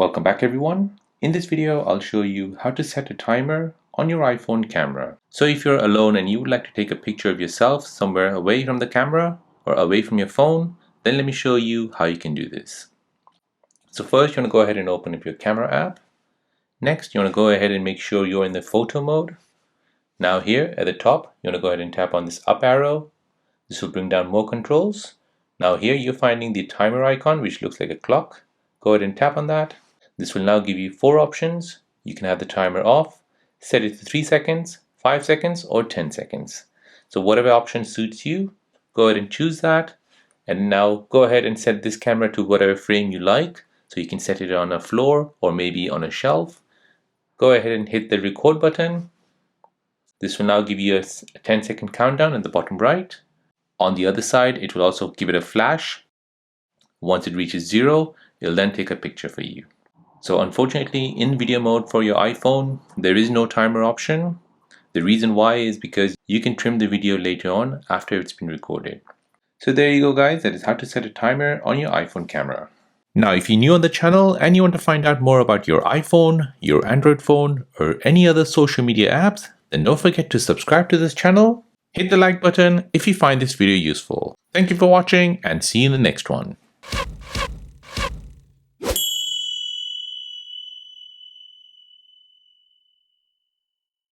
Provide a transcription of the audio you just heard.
Welcome back everyone. In this video, I'll show you how to set a timer on your iPhone camera. So if you're alone and you would like to take a picture of yourself somewhere away from the camera or away from your phone, then let me show you how you can do this. So first, you want to go ahead and open up your camera app. Next, you want to go ahead and make sure you're in the photo mode. Now here at the top, you want to go ahead and tap on this up arrow. This will bring down more controls. Now here you're finding the timer icon, which looks like a clock. Go ahead and tap on that. This will now give you 4 options. You can have the timer off, set it to 3 seconds, 5 seconds, or 10 seconds. So whatever option suits you, go ahead and choose that. And now go ahead and set this camera to whatever frame you like. So you can set it on a floor or maybe on a shelf. Go ahead and hit the record button. This will now give you a 10-second countdown at the bottom right. On the other side, it will also give it a flash. Once it reaches 0, it'll then take a picture for you. So unfortunately, in video mode for your iPhone, there is no timer option. The reason why is because you can trim the video later on after it's been recorded. So there you go guys, that is how to set a timer on your iPhone camera. Now if you're new on the channel and you want to find out more about your iPhone, your Android phone, or any other social media apps, then don't forget to subscribe to this channel. Hit the like button if you find this video useful. Thank you for watching and see you in the next one.